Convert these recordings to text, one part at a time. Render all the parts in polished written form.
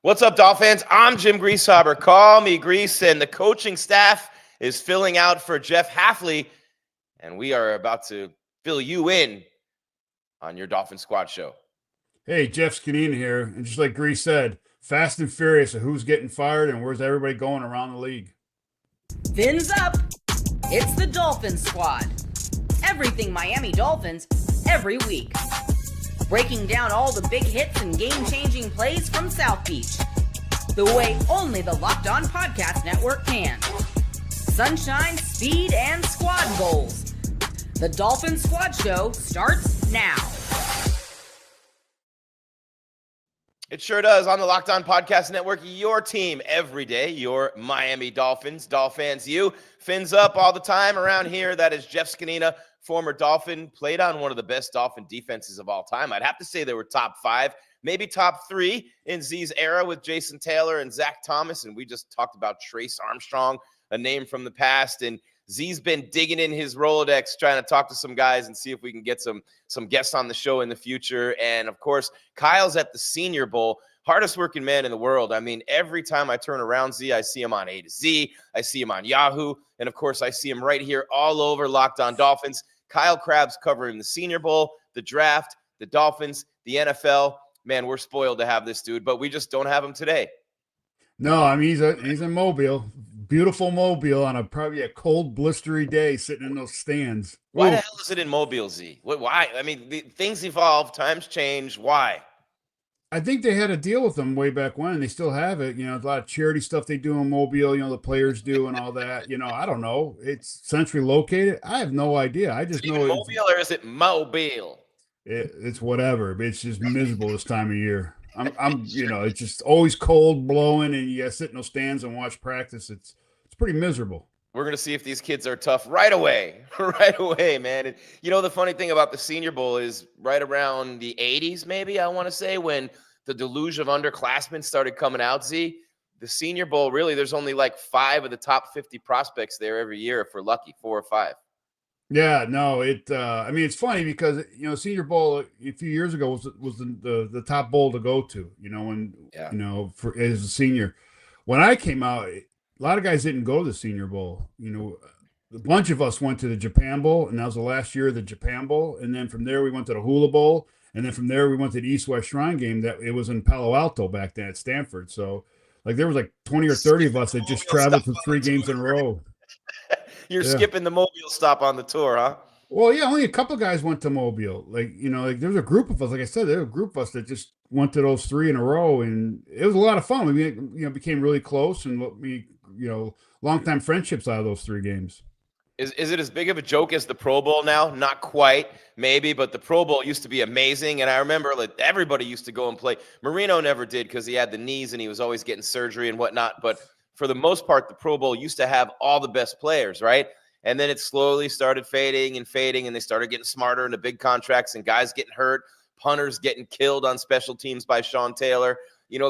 What's up, Dolphins? I'm Jim Grieshaber. Call me Grease, and the coaching staff is filling out for Jeff Hafley, and we are about to fill you in on your Dolphins Squad Show. Hey, Jeff Zgonina here, and just like Grease said, fast and furious of who's getting fired and where's everybody going around the league. Fins up! It's the Dolphins Squad. Everything Miami Dolphins, every week. Breaking down all the big hits and game-changing plays from South Beach. The way only the Locked On Podcast Network can. Sunshine, speed, and squad goals. The Dolphins Squad Show starts now. It sure does. On the Locked On Podcast Network, your team every day, your Miami Dolphins. Dolphins, you. Fins up all the time around here. That is Jeff Zgonina, former Dolphin, played on one of the best Dolphin defenses of all time. I'd have to say they were top 5, maybe top 3 in Z's era with Jason Taylor and Zach Thomas. And we just talked about Trace Armstrong, a name from the past. And Z's been digging in his Rolodex, trying to talk to some guys and see if we can get some guests on the show in the future. And, of course, Kyle's at the Senior Bowl. Hardest working man in the world. I mean, every time I turn around, Z, I see him on A to Z. I see him on Yahoo. And, of course, I see him right here all over Locked On Dolphins. Kyle Crabb's covering the Senior Bowl, the draft, the Dolphins, the NFL. Man, we're spoiled to have this dude, but we just don't have him today. No, I mean, he's in Mobile. Beautiful Mobile on probably a cold, blistery day sitting in those stands. Why the hell is it in Mobile, Z? Why? I mean, things evolve, times change. Why? I think they had a deal with them way back when. They still have it. You know, a lot of charity stuff they do in Mobile, the players do and all that. I don't know. It's centrally located. I have no idea. I just know Mobile, or is it Mobile? It's whatever. It's just miserable this time of year. It's just always cold, blowing, and you got to sit in those stands and watch practice. It's pretty miserable. We're going to see if these kids are tough right away. Right away, man. And, the funny thing about the Senior Bowl is right around the 80s, maybe, I want to say, when the deluge of underclassmen started coming out, Z, the Senior Bowl, really, there's only like 5 of the top 50 prospects there every year, if we're lucky, 4 or 5. Yeah, no, it's funny because, Senior Bowl a few years ago was the top bowl to go to, as a senior. When I came out, a lot of guys didn't go to the Senior Bowl. A bunch of us went to the Japan Bowl, and that was the last year of the Japan Bowl. And then from there, we went to the Hula Bowl. And then from there, we went to the East-West Shrine game. That it was in Palo Alto back then at Stanford. So, there was 20 or 30 of us that just traveled to 3 games in a row. You're skipping the Mobile stop on the tour, huh? Well, yeah, only a couple of guys went to Mobile. There was a group of us, like I said, there was a group of us that just went to those 3 in a row. And it was a lot of fun. We, became really close and longtime friendships out of those 3 games. Is it as big of a joke as the Pro Bowl now? Not quite, maybe, but the Pro Bowl used to be amazing. And I remember everybody used to go and play. Marino never did because he had the knees and he was always getting surgery and whatnot. But for the most part, the Pro Bowl used to have all the best players, right? And then it slowly started fading, and they started getting smarter into big contracts and guys getting hurt, punters getting killed on special teams by Sean Taylor,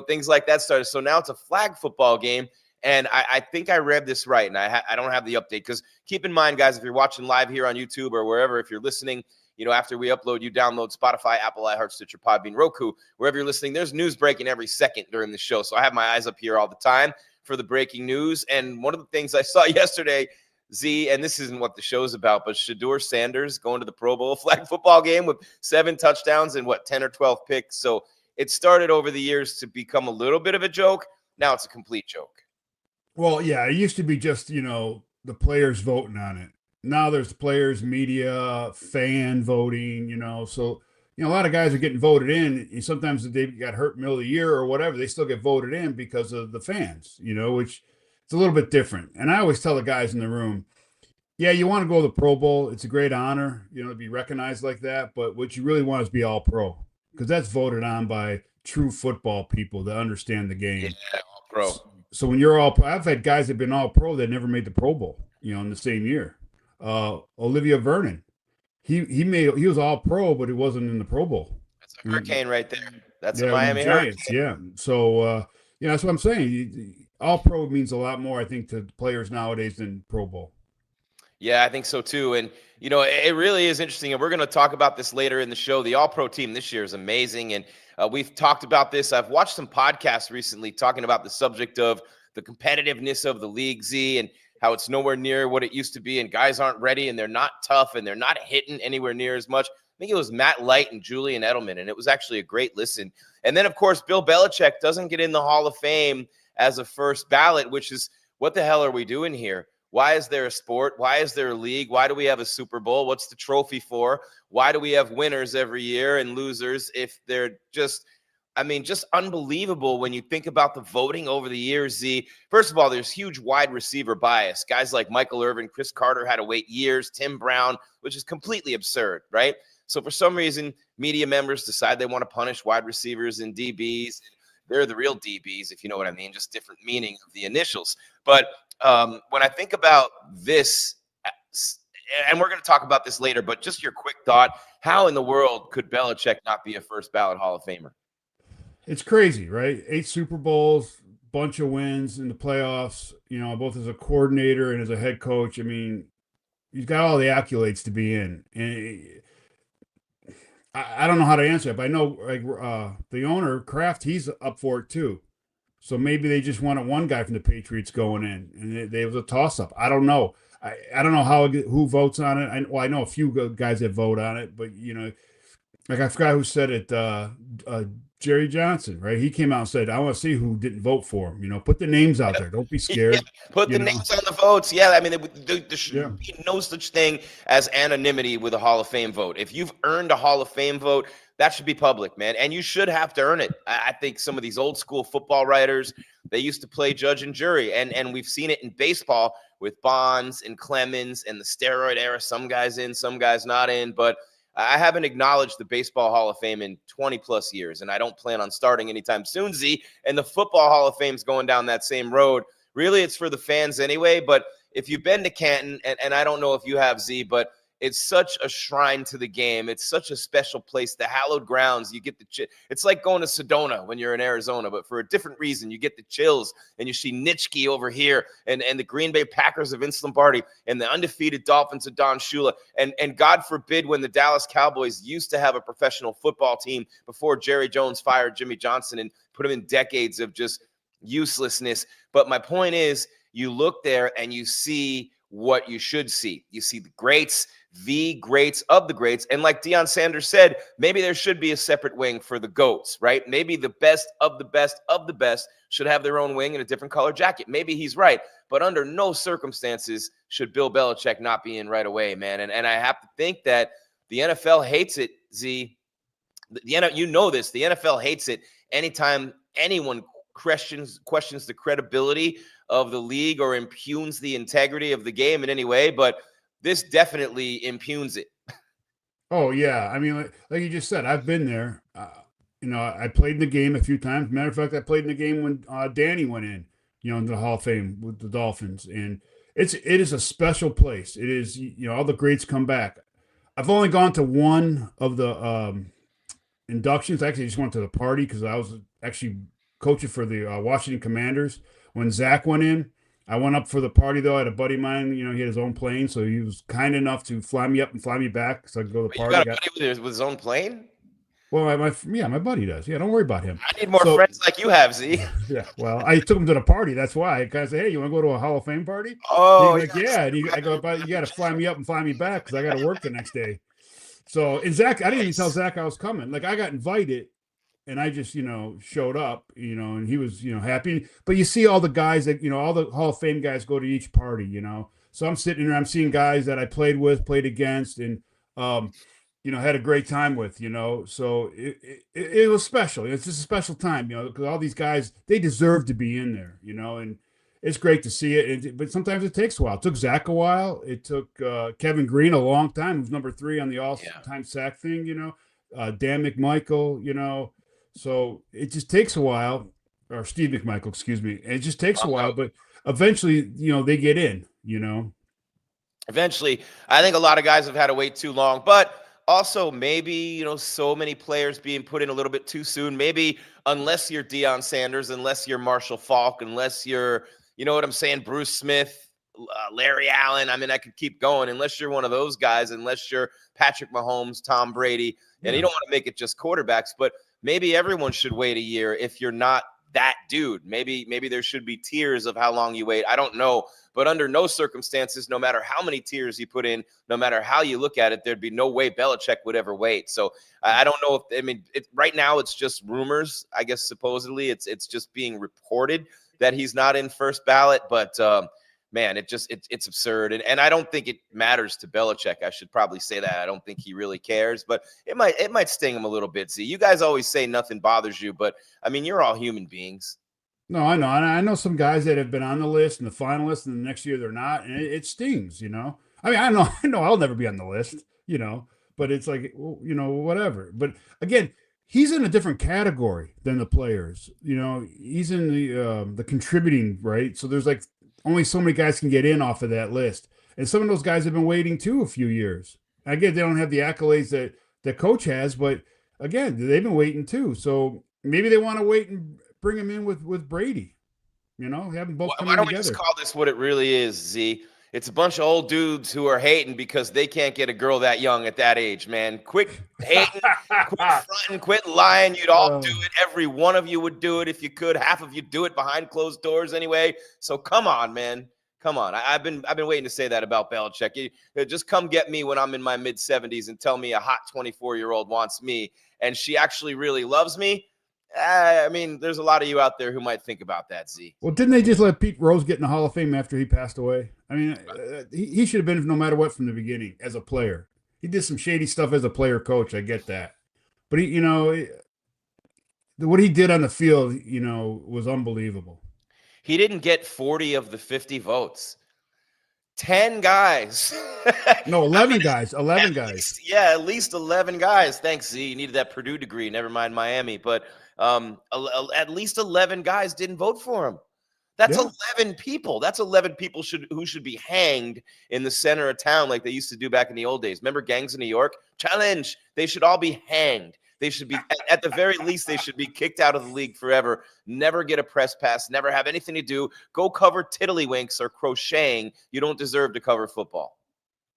things like that started. So now it's a flag football game. And I think I read this right, and I don't have the update because keep in mind, guys, if you're watching live here on YouTube or wherever, if you're listening, after we upload, you download Spotify, Apple, iHeart, Stitcher, Podbean, Roku, wherever you're listening, there's news breaking every second during the show. So I have my eyes up here all the time for the breaking news. And one of the things I saw yesterday, Z, and this isn't what the show's about, but Shedeur Sanders going to the Pro Bowl flag football game with 7 touchdowns and 10 or 12 picks. So it started over the years to become a little bit of a joke. Now it's a complete joke. Well, yeah, it used to be just, the players voting on it. Now there's players, media, fan voting, So, a lot of guys are getting voted in. And sometimes if they got hurt middle of the year or whatever, they still get voted in because of the fans, which it's a little bit different. And I always tell the guys in the room, yeah, you want to go to the Pro Bowl. It's a great honor, to be recognized like that. But what you really want is to be all pro because that's voted on by true football people that understand the game. Yeah, all pro. So when you're all pro, I've had guys that have been all pro that never made the Pro Bowl, in the same year. Olivia Vernon, he was all pro, but he wasn't in the Pro Bowl. That's a hurricane right there. That's a Miami Giants, Hurricane. Yeah. So that's what I'm saying. All pro means a lot more, I think, to players nowadays than Pro Bowl. Yeah, I think so too. And, it really is interesting. And we're going to talk about this later in the show. The All-Pro team this year is amazing. And we've talked about this. I've watched some podcasts recently talking about the subject of the competitiveness of the league, Z, and how it's nowhere near what it used to be. And guys aren't ready, and they're not tough, and they're not hitting anywhere near as much. I think it was Matt Light and Julian Edelman, and it was actually a great listen. And then, of course, Bill Belichick doesn't get in the Hall of Fame as a first ballot, which is, what the hell are we doing here? Why is there a sport? Why is there a league? Why do we have a Super Bowl? What's the trophy for? Why do we have winners every year and losers if they're just unbelievable when you think about the voting over the years, Z. First of all, there's huge wide receiver bias. Guys like Michael Irvin, Chris Carter had to wait years, Tim Brown, which is completely absurd, right? So for some reason, media members decide they want to punish wide receivers and DBs. They're the real DBs, if you know what I mean, just different meaning of the initials. But when I think about this, and we're going to talk about this later, but just your quick thought, how in the world could Belichick not be a first ballot Hall of Famer? It's crazy, right? 8 Super Bowls, bunch of wins in the playoffs, both as a coordinator and as a head coach. I mean, he's got all the accolades to be in. And I don't know how to answer it, but I know the owner, Kraft, he's up for it too. So maybe they just wanted one guy from the Patriots going in, and it was a toss-up. I don't know. I don't know who votes on it. I know a few guys that vote on it, but I forgot who said it. Jerry Johnson, right? He came out and said, "I want to see who didn't vote for him. Put the names out there. Don't be scared. Yeah, put the names on the votes." Yeah, I mean, there should be no such thing as anonymity with a Hall of Fame vote. If you've earned a Hall of Fame vote, that should be public, man, and you should have to earn it. I think some of these old school football writers, they used to play judge and jury, and we've seen it in baseball with Bonds and Clemens and the steroid era. Some guys in, some guys not in, but I haven't acknowledged the Baseball Hall of Fame in 20 plus years, and I don't plan on starting anytime soon, Z. And the Football Hall of Fame's going down that same road. Really, it's for the fans anyway, but if you've been to Canton, and I don't know if you have, Z, but it's such a shrine to the game. It's such a special place, the hallowed grounds. You get it's like going to Sedona when you're in Arizona, but for a different reason. You get the chills, and you see Nitschke over here, and the Green Bay Packers of Vince Lombardi, and the undefeated Dolphins of Don Shula, and God forbid when the Dallas Cowboys used to have a professional football team before Jerry Jones fired Jimmy Johnson and put him in decades of just uselessness. But my point is, you look there and you see what you should see. You see the greats, the greats of the greats. And like Deion Sanders said, maybe there should be a separate wing for the GOATs, right? Maybe the best of the best of the best should have their own wing in a different color jacket. Maybe he's right. But under no circumstances should Bill Belichick not be in right away, man. And I have to think that the NFL hates it, Z. You know this. The NFL hates it anytime anyone questions the credibility of the league or impugns the integrity of the game in any way, but this definitely impugns it. Oh yeah, I mean, like you just said, I've been there. I played in the game a few times. Matter of fact, I played in the game when Danny went in, into the Hall of Fame with the Dolphins, and it is a special place. It is, all the greats come back. I've only gone to one of the inductions. Actually, I just went to the party because I was actually coaching for the Washington Commanders when Zach went in. I went up for the party, though. I had a buddy of mine, he had his own plane, so he was kind enough to fly me up and fly me back so I could go to the party. You got a buddy with his own plane? Well, my buddy does. Yeah, don't worry about him. I need more friends like you have, Z. Yeah, well, I took him to the party. That's why. I said, hey, you want to go to a Hall of Fame party? Oh, he's like, yeah. And I go, you got to fly me up and fly me back because I got to work the next day. So, and Zach, I didn't even tell Zach I was coming. Like, I got invited. And I just, showed up, and he was, happy. But you see all the guys that, all the Hall of Fame guys go to each party, So I'm sitting there, I'm seeing guys that I played with, played against, and, had a great time with, So it was special. It's just a special time, because all these guys, they deserve to be in there, and it's great to see it. But sometimes it takes a while. It took Zach a while. It took Kevin Green a long time, who's number 3 on the all-time sack thing, Dan McMichael, So it just takes a while, or Steve McMichael, excuse me. It just takes a while, but eventually, they get in, Eventually, I think a lot of guys have had to wait too long, but also maybe, so many players being put in a little bit too soon. Maybe unless you're Deion Sanders, unless you're Marshall Faulk, unless you're, Bruce Smith, Larry Allen. I mean, I could keep going. Unless you're one of those guys, unless you're Patrick Mahomes, Tom Brady, and you don't want to make it just quarterbacks, but maybe everyone should wait a year if you're not that dude. Maybe there should be tiers of how long you wait. I don't know. But under no circumstances, no matter how many tiers you put in, no matter how you look at it, there'd be no way Belichick would ever wait. So I don't know right now it's just rumors. I guess supposedly it's just being reported that he's not in first ballot. But man, it's absurd. And I don't think it matters to Belichick. I should probably say that. I don't think he really cares, but it might sting him a little bit. See, you guys always say nothing bothers you, but I mean, you're all human beings. No, I know. And I know some guys that have been on the list and the finalists, and the next year they're not. And it stings, I mean, I know I'll never be on the list, but it's like, whatever. But again, he's in a different category than the players. He's in the contributing, right? So there's like only so many guys can get in off of that list. And some of those guys have been waiting too a few years. I get they don't have the accolades that the coach has, but again, they've been waiting too. So maybe they want to wait and bring him in with Brady, have them both come together. Why don't we just call this what it really is, Z? It's a bunch of old dudes who are hating because they can't get a girl that young at that age, man. Quit hating, quit fronting, quit lying. You'd all do it. Every one of you would do it if you could. Half of you do it behind closed doors anyway. So come on, man. Come on. I've been waiting to say that about Belichick. Just come get me when I'm in my mid-70s and tell me a hot 24-year-old wants me and she actually really loves me. I mean, there's a lot of you out there who might think about that, Z. Well, didn't they just let Pete Rose get in the Hall of Fame after he passed away? I mean, he should have been no matter what from the beginning as a player. He did some shady stuff as a player coach. I get that. But, what he did on the field, was unbelievable. He didn't get 40 of the 50 votes. 10 guys. No, 11 guys. 11 guys. At least 11 guys. Thanks, Z. You needed that Purdue degree. Never mind Miami. But at least 11 guys didn't vote for him. That's 11 people. That's 11 people who should be hanged in the center of town like they used to do back in the old days. Remember gangs in New York? Challenge. They should all be hanged. They should be, at the very least, they should be kicked out of the league forever. Never get a press pass. Never have anything to do. Go cover tiddlywinks or crocheting. You don't deserve to cover football.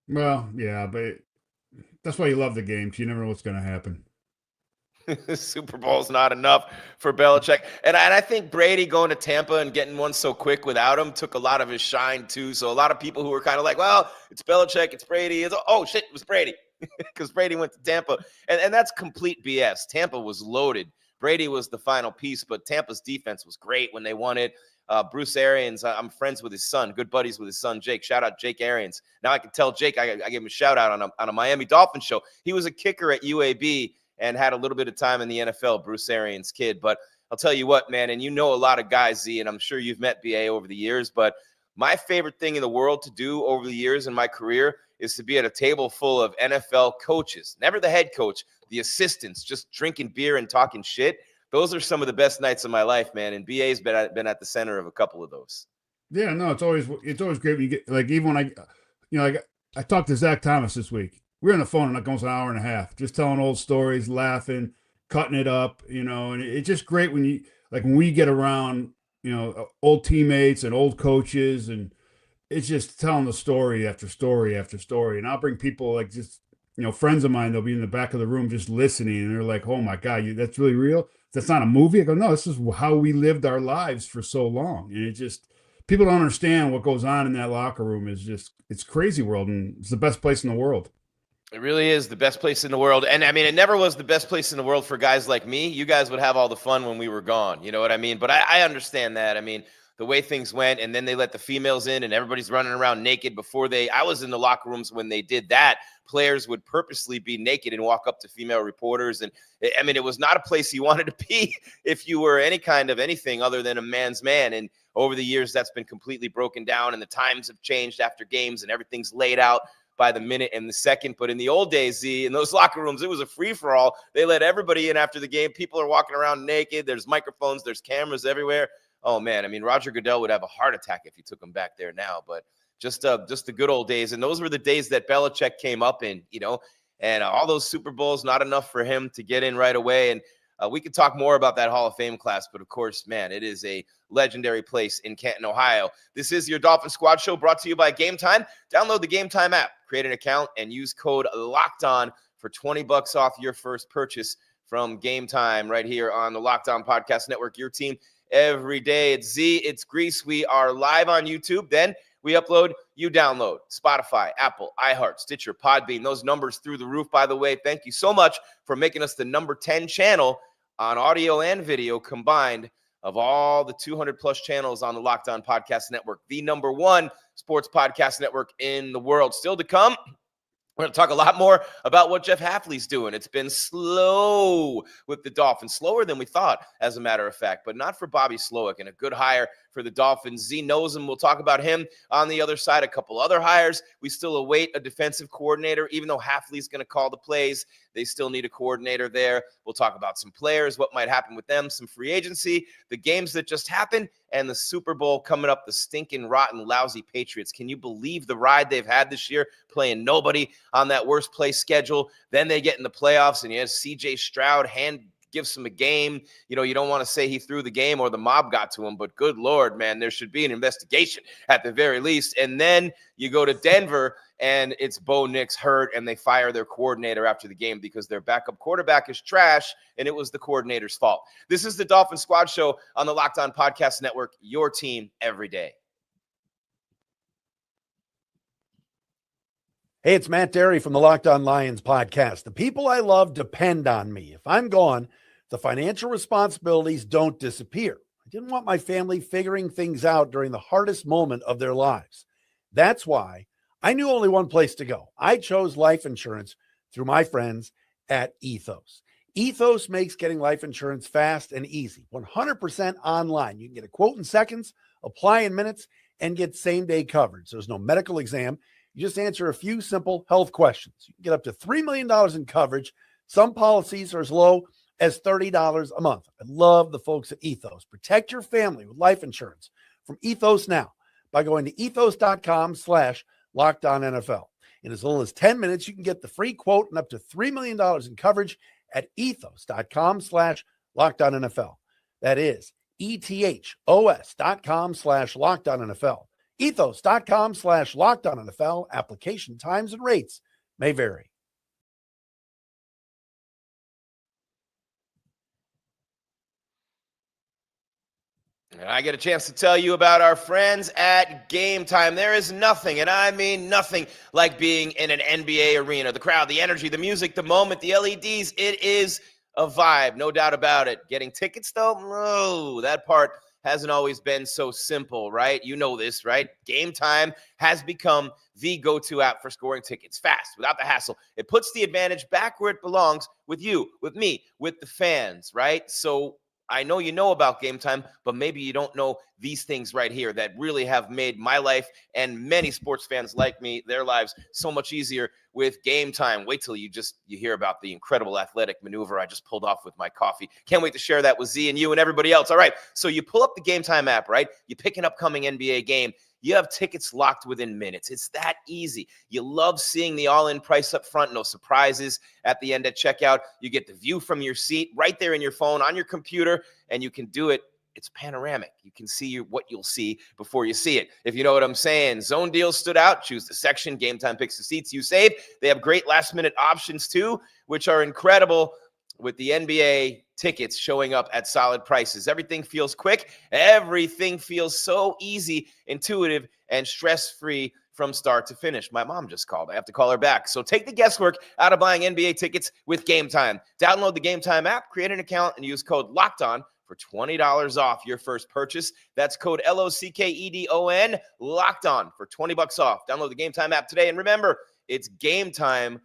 Well, yeah, but that's why you love the game, because you never know what's going to happen. Super Bowl's not enough for Belichick. And I think Brady going to Tampa and getting one so quick without him took a lot of his shine, too. So a lot of people who were kind of like, well, it's Belichick, it's Brady. Oh, shit, it was Brady. Because Brady went to Tampa. And that's complete BS. Tampa was loaded. Brady was the final piece, but Tampa's defense was great when they won it. Bruce Arians, I'm friends with his son, good buddies with his son, Jake. Shout out Jake Arians. Now I can tell Jake, I gave him a shout out on a Miami Dolphins show. He was a kicker at UAB and had a little bit of time in the NFL, Bruce Arians' kid. But I'll tell you what, man, and you know a lot of guys, Z, and I'm sure you've met BA over the years, but my favorite thing in the world to do over the years in my career is to be at a table full of NFL coaches, never the head coach, the assistants, just drinking beer and talking shit. Those are some of the best nights of my life, man. And BA's been at the center of a couple of those. Yeah, no, it's always great when you get, like, even when I talked to Zach Thomas this week. We were on the phone in like almost an hour and a half, just telling old stories, laughing, cutting it up, and it's just great when we get around, old teammates and old coaches, and it's just telling the story after story after story. And I'll bring people like just, friends of mine, they'll be in the back of the room just listening, and they're like, oh my God, that's really real? That's not a movie? I go, no, this is how we lived our lives for so long. And it just, people don't understand what goes on in that locker room. It's crazy world, and it's the best place in the world. It really is the best place in the world. And I mean, it never was the best place in the world for guys like me. You guys would have all the fun when we were gone. You know what I mean? But I understand that. I mean, the way things went, and then they let the females in and everybody's running around naked I was in the locker rooms when they did that. Players would purposely be naked and walk up to female reporters. And I mean, it was not a place you wanted to be if you were any kind of anything other than a man's man. And over the years, that's been completely broken down, and the times have changed after games, and everything's laid out by the minute and the second. But in the old days, Z, in those locker rooms, it was a free-for-all. They let everybody in after the game. People are walking around naked. There's microphones. There's cameras everywhere. Oh, man. I mean, Roger Goodell would have a heart attack if you took him back there now. But just the good old days. And those were the days that Belichick came up in, and all those Super Bowls, not enough for him to get in right away. And We could talk more about that Hall of Fame class, but of course, man, it is a legendary place in Canton, Ohio. This is your Dolphin Squad Show brought to you by Gametime. Download the Gametime app, create an account, and use code LOCKEDON for $20 off your first purchase from Gametime right here on the Locked On Podcast Network. Your team every day. It's Z, it's Grease. We are live on YouTube. Then we upload, you download. Spotify, Apple, iHeart, Stitcher, Podbean. Those numbers through the roof, by the way. Thank you so much for making us the number 10 channel on audio and video combined of all the 200-plus channels on the Locked On Podcast Network, the number one sports podcast network in the world. Still to come, we're going to talk a lot more about what Jeff Hafley's doing. It's been slow with the Dolphins, slower than we thought, as a matter of fact, but not for Bobby Slowick, and a good hire for the Dolphins. Z knows him. We'll talk about him on the other side. A couple other hires. We still await a defensive coordinator, even though Hafley's going to call the plays. They still need a coordinator there. We'll talk about some players, what might happen with them, some free agency, the games that just happened, and the Super Bowl coming up, the stinking, rotten, lousy Patriots. Can you believe the ride they've had this year, playing nobody on that worst place schedule? Then they get in the playoffs, and you have C.J. Stroud gives him a game. You know, you don't want to say he threw the game or the mob got to him, but good Lord, man, there should be an investigation at the very least. And then you go to Denver, and it's Bo Nix hurt, and they fire their coordinator after the game because their backup quarterback is trash, and it was the coordinator's fault. This is the Dolphin Squad Show on the Locked On Podcast Network, your team every day. Hey, it's Matt Derry from the Locked On Lions podcast. The people I love depend on me. If I'm gone, the financial responsibilities don't disappear. I didn't want my family figuring things out during the hardest moment of their lives. That's why I knew only one place to go. I chose life insurance through my friends at Ethos. Ethos makes getting life insurance fast and easy, 100% online. You can get a quote in seconds, apply in minutes, and get same-day coverage. There's no medical exam. You just answer a few simple health questions. You can get up to $3 million in coverage. Some policies are as low as $30 a month. I love the folks at Ethos. Protect your family with life insurance from Ethos now by going to ethos.com/LockedOnNFL. In as little as 10 minutes, you can get the free quote and up to $3 million in coverage at ethos.com/LockedOnNFL. That is ethos.com/LockedOnNFL. Ethos.com/LockedOnNFL. Application times and rates may vary. And I get a chance to tell you about our friends at Gametime. There is nothing, and I mean nothing, like being in an NBA arena. The crowd, the energy, the music, the moment, the LEDs, it is a vibe, no doubt about it. Getting tickets, though, no, that part hasn't always been so simple, right? You know this, right? Gametime has become the go-to app for scoring tickets fast, without the hassle. It puts the advantage back where it belongs, with you, with me, with the fans, right? So I know you know about Gametime, but maybe you don't know these things right here that really have made my life and many sports fans like me, their lives so much easier with Gametime. Wait till you hear about the incredible athletic maneuver I just pulled off with my coffee. Can't wait to share that with Z and you and everybody else. All right, so you pull up the Gametime app, right? You pick an upcoming NBA game. You have tickets locked within minutes. It's that easy. You love seeing the all-in price up front, no surprises at the end at checkout. You get the view from your seat right there in your phone, on your computer, and you can do it. It's panoramic. You can see what you'll see before you see it, if you know what I'm saying. Zone deals stood out. Choose the section. Gametime picks the seats you save. They have great last-minute options, too, which are incredible with the NBA tickets showing up at solid prices. Everything feels quick. Everything feels so easy, intuitive, and stress-free from start to finish. My mom just called. I have to call her back. So take the guesswork out of buying NBA tickets with Gametime. Download the Gametime app, create an account, and use code LOCKEDON for $20 off your first purchase. That's code LOCKEDON, locked on, for $20 off. Download the Gametime app today. And remember, it's gametime.co,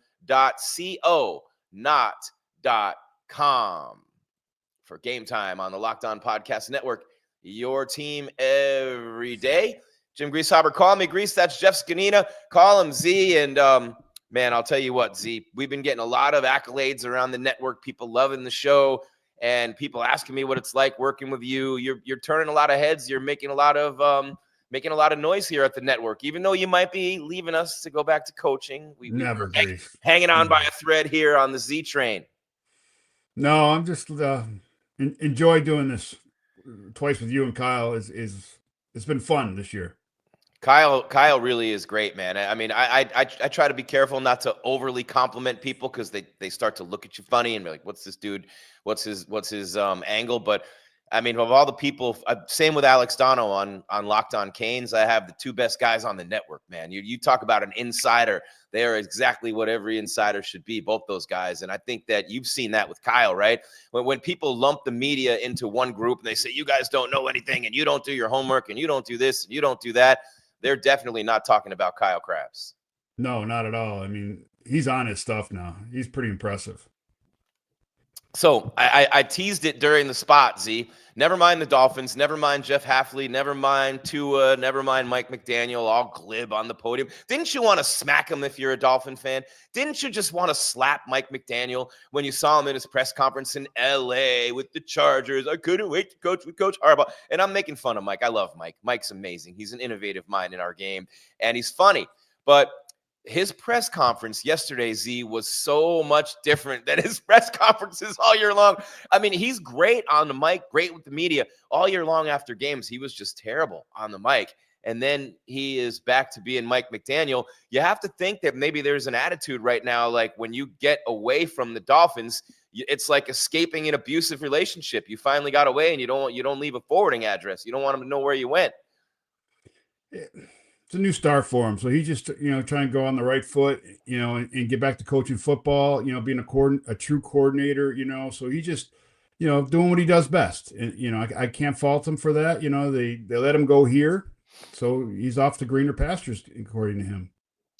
not .com. For Gametime on the Locked On Podcast Network, your team every day. Jim Grieshaber, call me Grease. That's Jeff Zgonina. Call him Z. And man, I'll tell you what, Z, we've been getting a lot of accolades around the network. People loving the show, and people asking me what it's like working with you. You're turning a lot of heads. You're making a lot of noise here at the network. Even though you might be leaving us to go back to coaching, Never, hanging on by a thread here on the Z train. No, I'm just enjoy doing this twice with you and Kyle. It's been fun this year. Kyle really is great, man. I mean, I try to be careful not to overly compliment people because they start to look at you funny and be like, "What's this dude? What's his angle?" But I mean, of all the people, same with Alex Dono on Locked On Canes. I have the two best guys on the network, man. You talk about an insider. They are exactly what every insider should be, both those guys. And I think that you've seen that with Kyle, right? When people lump the media into one group and they say, you guys don't know anything and you don't do your homework and you don't do this and you don't do that, they're definitely not talking about Kyle Krabs. No, not at all. I mean, he's on his stuff now. He's pretty impressive. So I teased it during the spot, Z. Never mind the Dolphins. Never mind Jeff Hafley. Never mind Tua. Never mind Mike McDaniel, all glib on the podium. Didn't you want to smack him if you're a Dolphin fan? Didn't you just want to slap Mike McDaniel when you saw him in his press conference in L.A. with the Chargers? I couldn't wait to coach with Coach Harbaugh. And I'm making fun of Mike. I love Mike. Mike's amazing. He's an innovative mind in our game, and he's funny. But his press conference yesterday, Z, was so much different than his press conferences all year long. I mean, he's great on the mic, great with the media. All year long after games, he was just terrible on the mic. And then he is back to being Mike McDaniel. You have to think that maybe there's an attitude right now, like when you get away from the Dolphins, it's like escaping an abusive relationship. You finally got away and you don't leave a forwarding address. You don't want him to know where you went. It's a new start for him. So he just, trying to go on the right foot, and get back to coaching football, being a true coordinator, so he just, doing what he does best. And, I can't fault him for that. They let him go here. So he's off to greener pastures, according to him.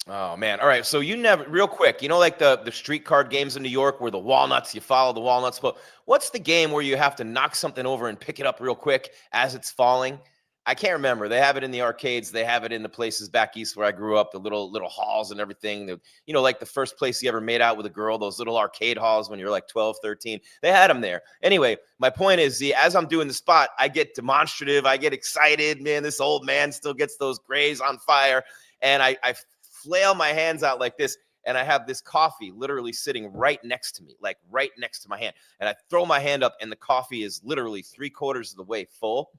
Oh, man. All right. So real quick, like the street card games in New York where the walnuts, you follow the walnuts. But what's the game where you have to knock something over and pick it up real quick as it's falling? I can't remember. They have it in the arcades. They have it in the places back east where I grew up, the little halls and everything. Like the first place you ever made out with a girl, those little arcade halls when you're like 12, 13. They had them there. Anyway, my point is, as I'm doing the spot, I get demonstrative. I get excited. Man, this old man still gets those grays on fire. And I flail my hands out like this. And I have this coffee literally sitting right next to me, like right next to my hand. And I throw my hand up and the coffee is literally 3/4 of the way full.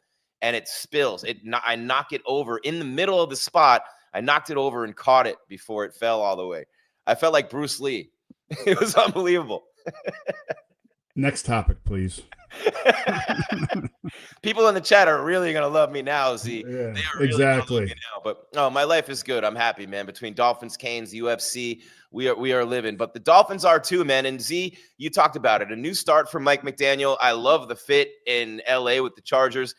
And it spills. I knock it over in the middle of the spot. I knocked it over and caught it before it fell all the way. I felt like Bruce Lee. It was unbelievable. Next topic, please. People in the chat are really going to love me now, Z. Yeah, they are really exactly. Love me now. But my life is good. I'm happy, man. Between Dolphins, Canes, UFC, we are living. But the Dolphins are too, man. And Z, you talked about it. A new start for Mike McDaniel. I love the fit in LA with the Chargers.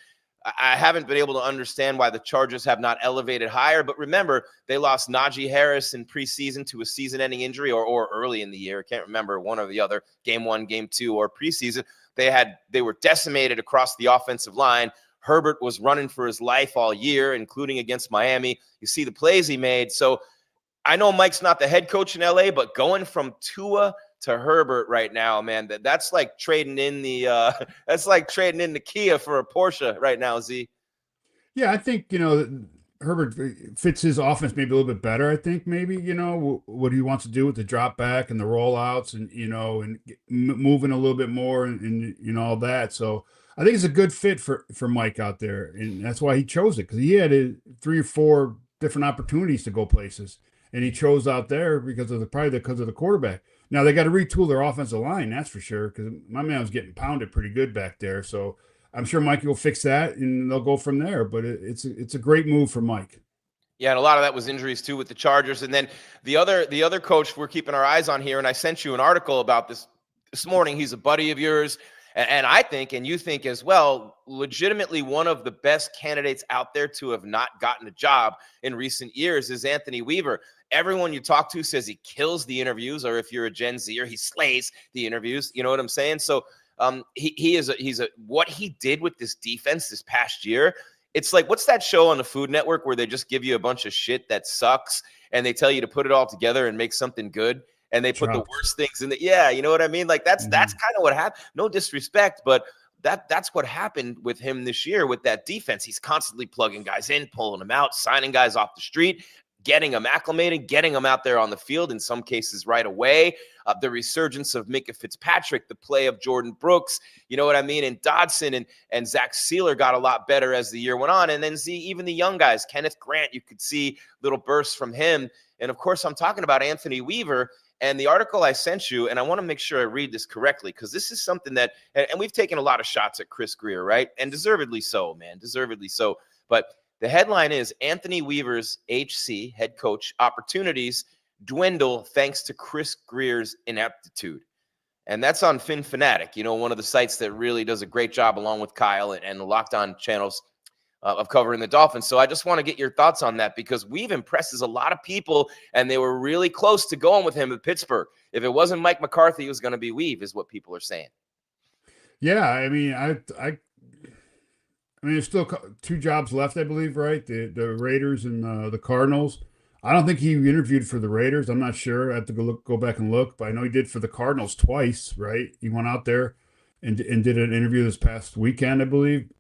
I haven't been able to understand why the Chargers have not elevated higher. But remember, they lost Najee Harris in preseason to a season-ending injury or early in the year. I can't remember one or the other, game 1, game 2, or preseason. They were decimated across the offensive line. Herbert was running for his life all year, including against Miami. You see the plays he made. So I know Mike's not the head coach in LA, but going from Tua to Herbert right now, man, that's like trading in the Kia for a Porsche right now, Z. Yeah, I think Herbert fits his offense maybe a little bit better. I think maybe what he wants to do with the drop back and the rollouts and and moving a little bit more and all that. So I think it's a good fit for Mike out there, and that's why he chose it, because he had 3 or 4 different opportunities to go places, and he chose out there because of the quarterback. Now they got to retool their offensive line, that's for sure, because my man was getting pounded pretty good back there. So I'm sure Mike will fix that, and they'll go from there. But it's a great move for Mike. Yeah, and a lot of that was injuries too with the Chargers. And then the other coach we're keeping our eyes on here, and I sent you an article about this morning. He's a buddy of yours, and I think, and you think as well, legitimately one of the best candidates out there to have not gotten a job in recent years is Anthony Weaver. Everyone you talk to says he kills the interviews, or if you're a Gen Zer, he slays the interviews. You know what I'm saying? So he's what he did with this defense this past year. It's like, what's that show on the Food Network where they just give you a bunch of shit that sucks and they tell you to put it all together and make something good, and they put the worst things in the, you know what I mean? Like that's kind of what happened. No disrespect, but that's what happened with him this year with that defense. He's constantly plugging guys in, pulling them out, signing guys off the street. getting them acclimated, getting them out there on the field, in some cases right away. The resurgence of Minka Fitzpatrick, the play of Jordan Brooks, you know what I mean? And Dodson and Zach Sealer got a lot better as the year went on. And then even the young guys, Kenneth Grant, you could see little bursts from him. And of course, I'm talking about Anthony Weaver. And the article I sent you, and I want to make sure I read this correctly, because this is something that, and we've taken a lot of shots at Chris Grier, right? And deservedly so, man, deservedly so. But the headline is Anthony Weaver's HC, head coach, opportunities dwindle thanks to Chris Grier's ineptitude. And that's on FinFanatic, you know, one of the sites that really does a great job, along with Kyle and the Locked On channels, of covering the Dolphins. So I just want to get your thoughts on that, because Weave impresses a lot of people, and they were really close to going with him at Pittsburgh. If it wasn't Mike McCarthy, it was going to be Weave, is what people are saying. Yeah, I mean, I mean, there's still 2 jobs left, I believe, right? The Raiders and the Cardinals. I don't think he interviewed for the Raiders. I'm not sure. I have to go back and look, but I know he did for the Cardinals twice, right? He went out there and did an interview this past weekend, I believe.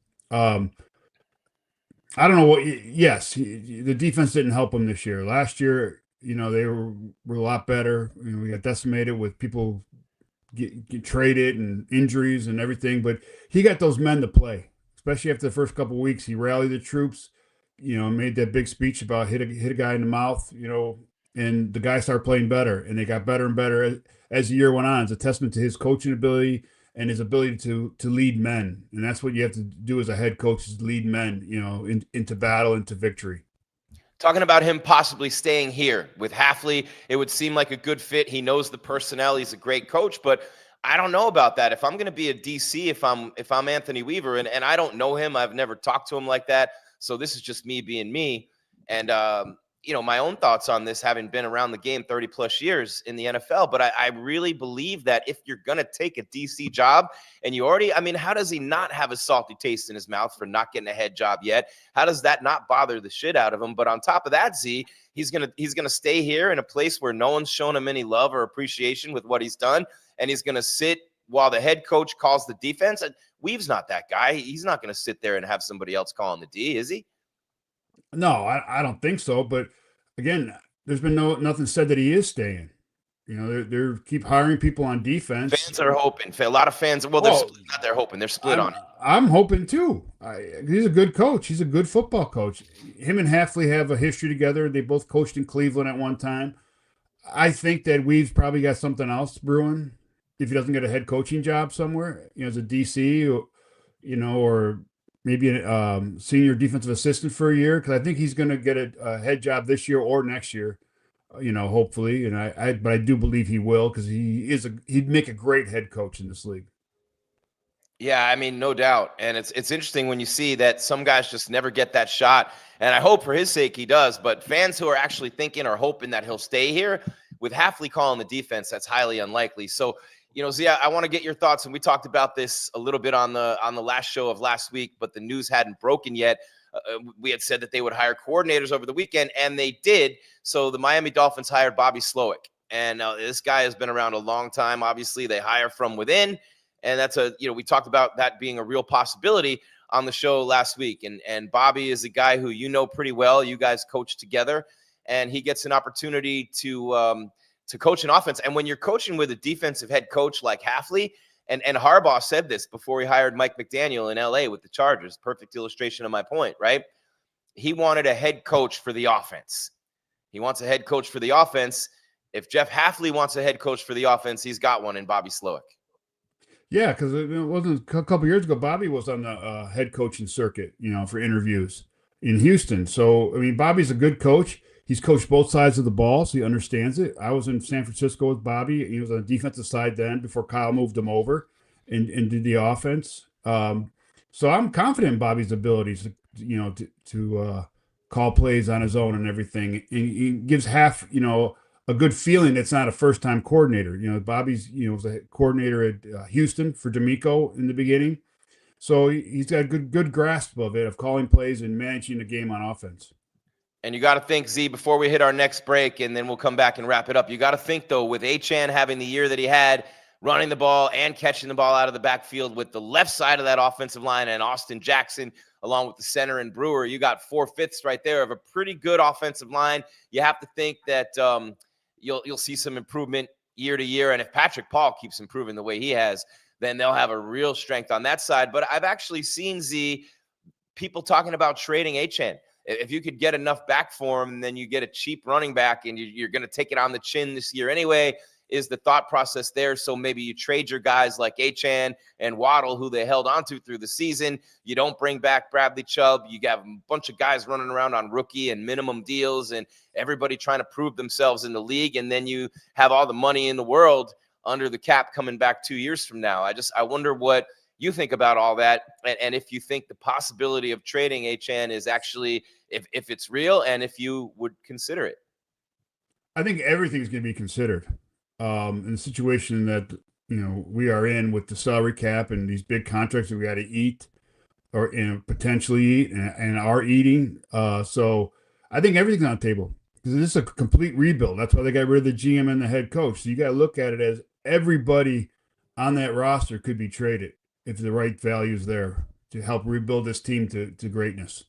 I don't know what. Yes, the defense didn't help him this year. Last year, you know, they were a lot better. You know, we got decimated with people get traded and injuries and everything, but he got those men to play, especially after the first couple of weeks. He rallied the troops, you know, made that big speech about hit a guy in the mouth, you know, and the guys started playing better, and they got better and better as the year went on. It's a testament to his coaching ability and his ability to lead men. And that's what you have to do as a head coach, is lead men, you know, into battle, into victory. Talking about him possibly staying here with Hafley, it would seem like a good fit. He knows the personnel. He's a great coach, but I don't know about that. If I'm going to be a DC, if I'm Anthony Weaver, and I don't know him, I've never talked to him like that. So this is just me being me. And, you know, my own thoughts on this, having been around the game 30 plus years in the NFL. But I really believe that if you're going to take a DC job, and you already, I mean, how does he not have a salty taste in his mouth for not getting a head job yet? How does that not bother the shit out of him? But on top of that, Z, he's going to stay here in a place where no one's shown him any love or appreciation with what he's done. And he's going to sit while the head coach calls the defense. And Weave's not that guy. He's not going to sit there and have somebody else calling the D, is he? No, I don't think so. But again, there's been nothing said that he is staying. You know, they're keep hiring people on defense. Fans are hoping. A lot of fans, well, they're split, not they're hoping. They're split on it. I'm hoping too. He's a good coach. He's a good football coach. Him and Hafley have a history together. They both coached in Cleveland at one time. I think that Weave's probably got something else brewing if he doesn't get a head coaching job somewhere, you know, as a DC, or, you know, or maybe a senior defensive assistant for a year, because I think he's going to get a head job this year or next year, you know, hopefully. And but I do believe he will, because he'd make a great head coach in this league. Yeah, I mean, no doubt. And it's interesting when you see that some guys just never get that shot. And I hope for his sake he does. But fans who are actually thinking or hoping that he'll stay here, with Hafley calling the defense, that's highly unlikely. So, you know, Zia, I want to get your thoughts. And we talked about this a little bit on the last show of last week, but the news hadn't broken yet. We had said that they would hire coordinators over the weekend, and they did. So the Miami Dolphins hired Bobby Slowick. And this guy has been around a long time. Obviously, they hire from within. And that's we talked about that being a real possibility on the show last week. And Bobby is a guy who you know pretty well. You guys coach together, and he gets an opportunity to coach an offense. And when you're coaching with a defensive head coach like Hafley, and Harbaugh said this before he hired Mike McDaniel in LA with the Chargers, perfect illustration of my point, right? He wanted a head coach for the offense. He wants a head coach for the offense. If Jeff Hafley wants a head coach for the offense, he's got one in Bobby Slowick. Yeah, because it wasn't a couple years ago, Bobby was on the head coaching circuit, you know, for interviews in Houston. So, I mean, Bobby's a good coach. He's coached both sides of the ball, so he understands it. I was in San Francisco with Bobby. He was on the defensive side then before Kyle moved him over and did the offense. So I'm confident in Bobby's abilities, to call plays on his own and everything. And he gives a good feeling that's not a first-time coordinator. You know, Bobby's, was a coordinator at Houston for D'Amico in the beginning. So he's got a good grasp of it, of calling plays and managing the game on offense. And you got to think, Z, before we hit our next break, and then we'll come back and wrap it up, you got to think, though, with Achane having the year that he had, running the ball and catching the ball out of the backfield with the left side of that offensive line and Austin Jackson along with the center and Brewer. You got 4/5 right there of a pretty good offensive line. You have to think that you'll see some improvement year to year. And if Patrick Paul keeps improving the way he has, then they'll have a real strength on that side. But I've actually seen people talking about trading Achane. If you could get enough back for him, and then you get a cheap running back and you're going to take it on the chin this year anyway, is the thought process there. So maybe you trade your guys like Achane and Waddle, who they held onto through the season. You don't bring back Bradley Chubb. You have a bunch of guys running around on rookie and minimum deals and everybody trying to prove themselves in the league. And then you have all the money in the world under the cap coming back 2 years from now. I wonder what you think about all that, and if you think the possibility of trading Achane is actually, if it's real, and if you would consider it. I think everything's going to be considered in the situation that we are in with the salary cap and these big contracts that we got to eat or potentially eat and are eating. So I think everything's on the table because this is a complete rebuild. That's why they got rid of the GM and the head coach. So you got to look at it as everybody on that roster could be traded if the right value is there to help rebuild this team to greatness.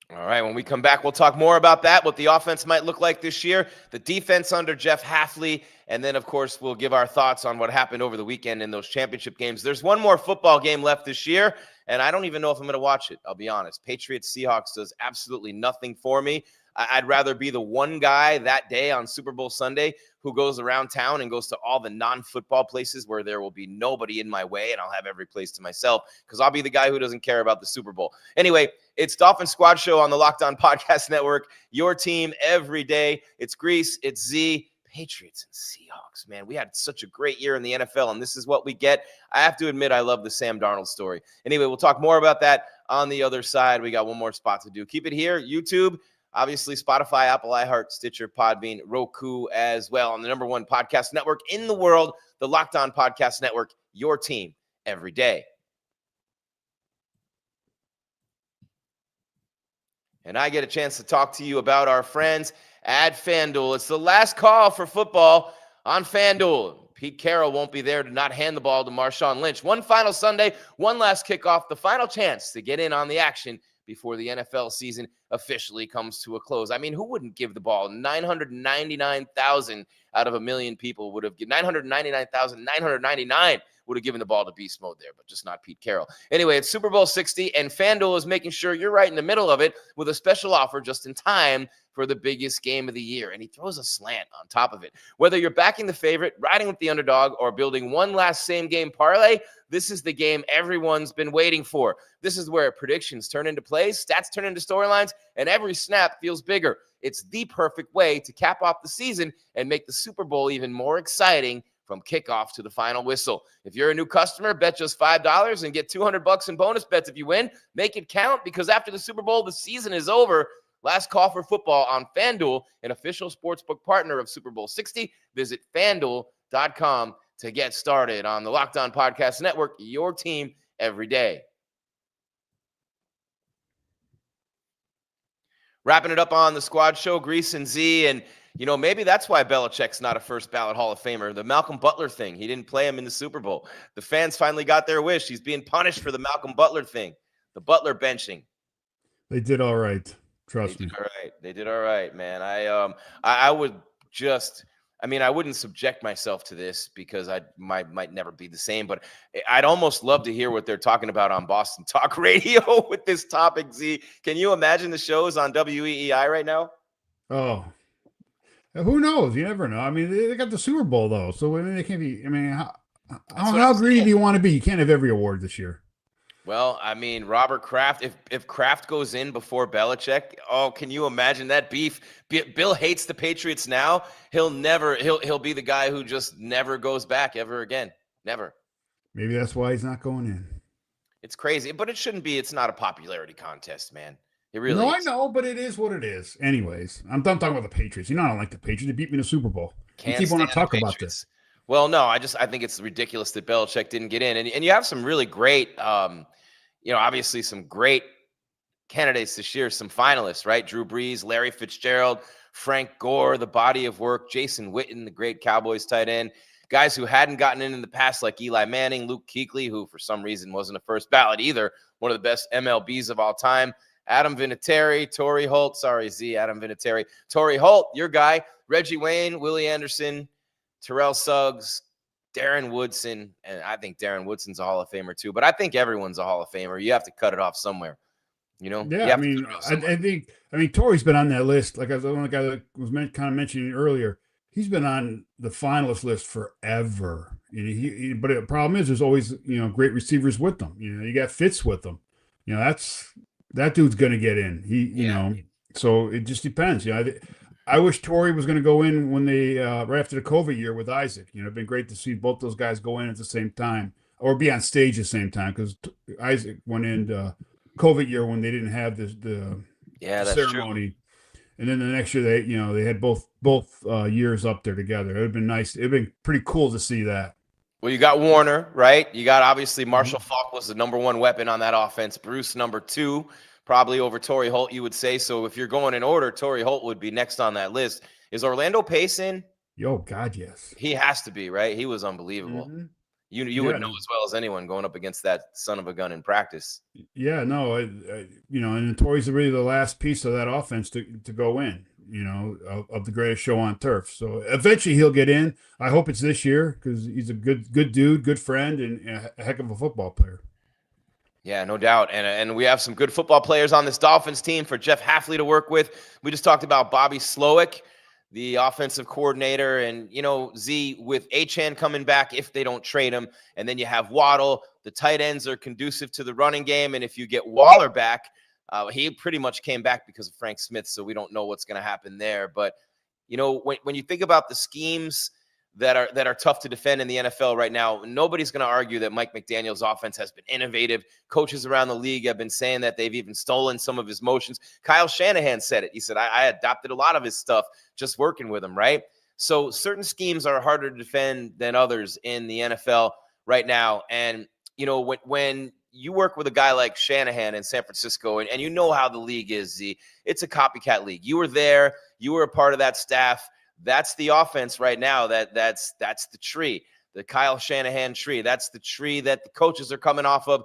All right, when we come back, we'll talk more about that, what the offense might look like this year, the defense under Jeff Hafley, and then, of course, we'll give our thoughts on what happened over the weekend in those championship games. There's one more football game left this year, and I don't even know if I'm going to watch it, I'll be honest. Patriots-Seahawks does absolutely nothing for me. I'd rather be the one guy that day on Super Bowl Sunday who goes around town and goes to all the non-football places where there will be nobody in my way and I'll have every place to myself because I'll be the guy who doesn't care about the Super Bowl. Anyway, it's Dolphin Squad Show on the Locked On Podcast Network. Your team every day. It's Grease, it's Z, Patriots and Seahawks. Man, we had such a great year in the NFL, and this is what we get. I have to admit, I love the Sam Darnold story. Anyway, we'll talk more about that on the other side. We got one more spot to do. Keep it here, YouTube. Obviously, Spotify, Apple, iHeart, Stitcher, Podbean, Roku as well. On the #1 podcast network in the world, the Locked On Podcast Network, your team every day. And I get a chance to talk to you about our friends at FanDuel. It's the last call for football on FanDuel. Pete Carroll won't be there to not hand the ball to Marshawn Lynch. One final Sunday, one last kickoff, the final chance to get in on the action before the NFL season officially comes to a close. I mean, who wouldn't give the ball? 999,000 out of a million people would have given 999,999 would have given the ball to beast mode there, but just not Pete Carroll. Anyway, it's Super Bowl 60, and FanDuel is making sure you're right in the middle of it with a special offer just in time for the biggest game of the year. And he throws a slant on top of it. Whether you're backing the favorite, riding with the underdog, or building one last same-game parlay, this is the game everyone's been waiting for. This is where predictions turn into plays, stats turn into storylines, and every snap feels bigger. It's the perfect way to cap off the season and make the Super Bowl even more exciting from kickoff to the final whistle. If you're a new customer, bet just $5 and get $200 in bonus bets if you win. Make it count because after the Super Bowl, the season is over. Last call for football on FanDuel, an official sportsbook partner of Super Bowl 60. Visit FanDuel.com to get started on the Locked On Podcast Network, your team every day. Wrapping it up on the Squad Show, Grease and Z, and maybe that's why Belichick's not a first ballot Hall of Famer. The Malcolm Butler thing. He didn't play him in the Super Bowl. The fans finally got their wish. He's being punished for the Malcolm Butler thing, the Butler benching. They did all right. Trust me. They did all right, man. I wouldn't subject myself to this because I might never be the same, but I'd almost love to hear what they're talking about on Boston Talk Radio with this topic, Z. Can you imagine the shows on WEEI right now? Oh, who knows? You never know. I mean, they got the Super Bowl, though, so they can't be. I mean, how greedy do you want to be? You can't have every award this year. Well, I mean, Robert Kraft, if Kraft goes in before Belichick, can you imagine that beef? Bill hates the Patriots now. He'll be the guy who just never goes back ever again. Never. Maybe that's why he's not going in. It's crazy, but it shouldn't be. It's not a popularity contest, man. It really No, is. I know, but it is what it is. Anyways, I'm done talking about the Patriots. I don't like the Patriots. They beat me in the Super Bowl. You keep on talking about this. Well, no, I think it's ridiculous that Belichick didn't get in. And you have some really great, obviously some great candidates this year, some finalists, right? Drew Brees, Larry Fitzgerald, Frank Gore, the body of work, Jason Witten, the great Cowboys tight end. guys who hadn't gotten in the past, like Eli Manning, Luke Kuechly, who for some reason wasn't a first ballot either, one of the best MLBs of all time. Adam Vinatieri, Torrey Holt, Adam Vinatieri, Torrey Holt, your guy, Reggie Wayne, Willie Anderson, Terrell Suggs, Darren Woodson, and I think Darren Woodson's a Hall of Famer too, but I think everyone's a Hall of Famer. You have to cut it off somewhere, you know? Yeah, I mean, Torrey's been on that list. Like I was one of the guy that was kind of mentioning earlier. He's been on the finalist list forever. But the problem is, there's always great receivers with them. You got Fitz with them. That dude's going to get in. So it just depends. I wish Torrey was going to go in when they right after the COVID year with Isaac. It'd been great to see both those guys go in at the same time or be on stage at the same time, because Isaac went in COVID year when they didn't have the ceremony. True. And then the next year they had both years up there together. It would have been nice. It'd been pretty cool to see that. Well, you got Warner, right? You got obviously Marshall Faulk was the number one weapon on that offense. Bruce number two, probably over Torrey Holt, you would say. So if you're going in order, Torrey Holt would be next on that list. Is Orlando Pace in? Yo, God, yes. He has to be, right? He was unbelievable. Mm-hmm. You would know as well as anyone going up against that son of a gun in practice. Yeah, no, and Torrey's really the last piece of that offense to go in, of the greatest show on turf. So eventually he'll get in. I hope it's this year, because he's a good dude, good friend, and a heck of a football player. Yeah, no doubt. And we have some good football players on this Dolphins team for Jeff Hafley to work with. We just talked about Bobby Slowick, the offensive coordinator, and, Z, with Achane coming back if they don't trade him, and then you have Waddle. The tight ends are conducive to the running game, and if you get Waller back, he pretty much came back because of Frank Smith, so we don't know what's going to happen there. But, when you think about the schemes that are tough to defend in the NFL right now, nobody's going to argue that Mike McDaniel's offense has been innovative. Coaches around the league have been saying that they've even stolen some of his motions. Kyle Shanahan said it. He said, I adopted a lot of his stuff just working with him, right? So certain schemes are harder to defend than others in the NFL right now. And, when you work with a guy like Shanahan in San Francisco, and you know how the league is, Z, it's a copycat league. You were there. You were a part of that staff. That's the offense right now. That's the tree, the Kyle Shanahan tree. That's the tree that the coaches are coming off of,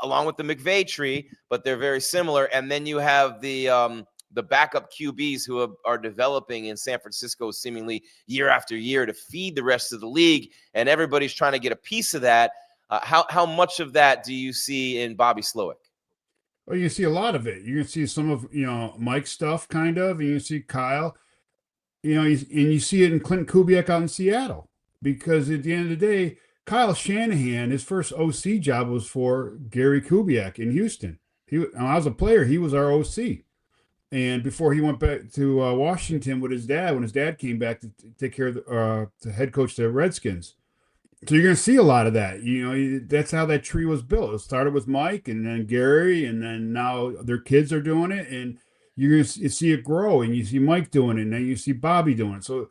along with the McVay tree, but they're very similar. And then you have the backup QBs who are developing in San Francisco seemingly year after year to feed the rest of the league, and everybody's trying to get a piece of that. How much of that do you see in Bobby Slowick? Well, you see a lot of it. You can see some of Mike's stuff, kind of, and you see Kyle. And you see it in Clinton Kubiak out in Seattle, because at the end of the day, Kyle Shanahan, his first OC job was for Gary Kubiak in Houston. When I was a player, he was our OC. And before he went back to Washington with his dad, when his dad came back to take care of the head coach of the Redskins. So you're going to see a lot of that. That's how that tree was built. It started with Mike, and then Gary, and then now their kids are doing it. And you're going to see it grow, and you see Mike doing it, and then you see Bobby doing it. So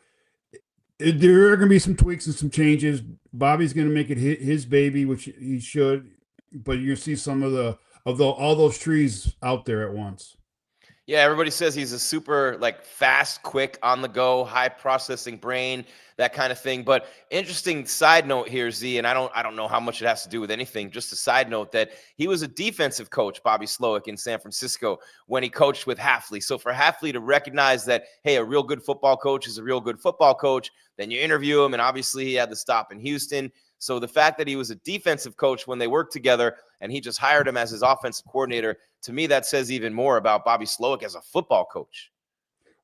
there are going to be some tweaks and some changes. Bobby's going to make it his baby, which he should, but you're going to see some of all those trees out there at once. Yeah, everybody says he's a super fast, quick, on the go, high processing brain, that kind of thing. But interesting side note here, Z, and I don't know how much it has to do with anything. Just a side note that he was a defensive coach, Bobby Slowick, in San Francisco when he coached with Hafley. So for Hafley to recognize that, hey, a real good football coach is a real good football coach, then you interview him, and obviously he had the stop in Houston. So the fact that he was a defensive coach when they worked together and he just hired him as his offensive coordinator, to me, that says even more about Bobby Slowick as a football coach.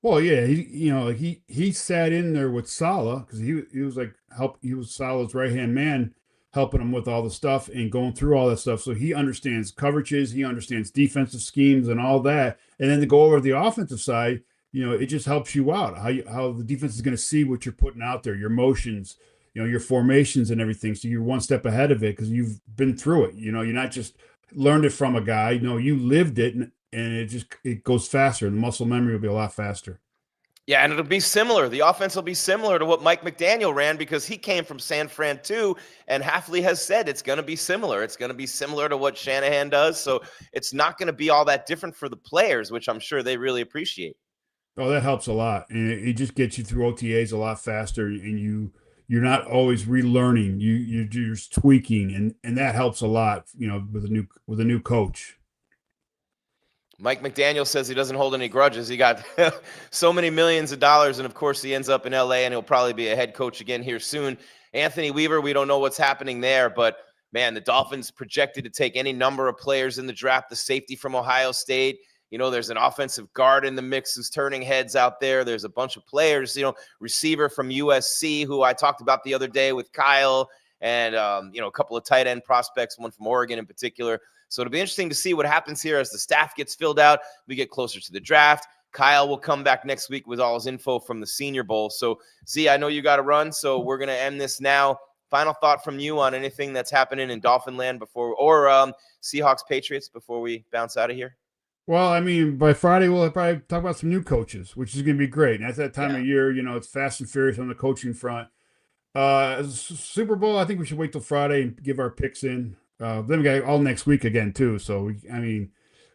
Well, yeah, he sat in there with Saleh, because he was Saleh's right-hand man, helping him with all the stuff and going through all that stuff. So he understands coverages, he understands defensive schemes and all that. And then to go over to the offensive side, it just helps you out, how the defense is going to see what you're putting out there, your motions, your formations and everything. So you're one step ahead of it because you've been through it. You're not just learned it from a guy. You lived it, and it goes faster. The muscle memory will be a lot faster. Yeah, and it'll be similar. The offense will be similar to what Mike McDaniel ran, because he came from San Fran too, and Hafley has said it's going to be similar. It's going to be similar to what Shanahan does, so it's not going to be all that different for the players, which I'm sure they really appreciate. Oh, that helps a lot, and it just gets you through OTAs a lot faster, and you you're not always relearning. You're just tweaking, and that helps a lot, with a new coach. Mike McDaniel says he doesn't hold any grudges. He got so many millions of dollars, and of course he ends up in LA, and he'll probably be a head coach again here soon. Anthony Weaver, we don't know what's happening there, but man, the Dolphins projected to take any number of players in the draft. The safety from Ohio State, there's an offensive guard in the mix who's turning heads out there. There's a bunch of players, receiver from USC who I talked about the other day with Kyle, and a couple of tight end prospects, one from Oregon in particular. So it'll be interesting to see what happens here as the staff gets filled out. We get closer to the draft. Kyle will come back next week with all his info from the Senior Bowl. So, Z, I know you got to run, so we're going to end this now. Final thought from you on anything that's happening in Dolphin Land or Seahawks Patriots before we bounce out of here? Well, I mean, by Friday, we'll probably talk about some new coaches, which is going to be great. And at that time of year, it's fast and furious on the coaching front. Super Bowl, I think we should wait till Friday and give our picks in. Then we got all next week again too. So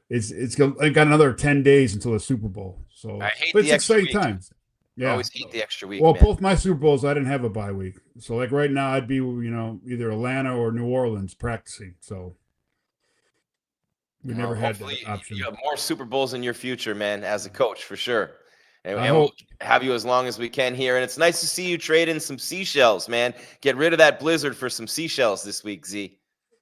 it's got another 10 days until the Super Bowl. So I hate the extra week. Times. Yeah, I always hate the extra week. Well, man. Both my Super Bowls, I didn't have a bye week. So like right now, I'd be either Atlanta or New Orleans practicing. So we never had that option. You have more Super Bowls in your future, man, as a coach for sure. And I we'll hope. have you as long as we can here. And it's nice to see you trade in some seashells, man. Get rid of that blizzard for some seashells this week, Z.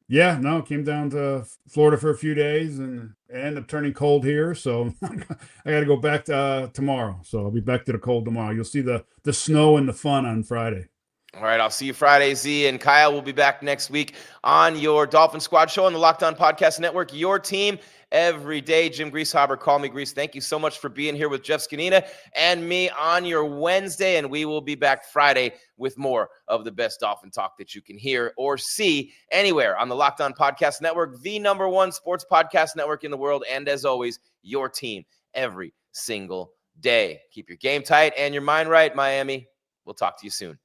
Yeah, no, came down to Florida for a few days and ended up turning cold here. So I got to go back tomorrow. So I'll be back to the cold tomorrow. You'll see the snow and the fun on Friday. All right, I'll see you Friday, Z. And Kyle will be back next week on your Dolphin Squad show on the Locked On Podcast Network. Your team every day. Jim Grieshaber, call me Grease. Thank you so much for being here with Jeff Zgonina and me on your Wednesday. And we will be back Friday with more of the best Dolphin talk that you can hear or see anywhere on the Locked On Podcast Network, the #1 sports podcast network in the world. And as always, your team every single day. Keep your game tight and your mind right, Miami. We'll talk to you soon.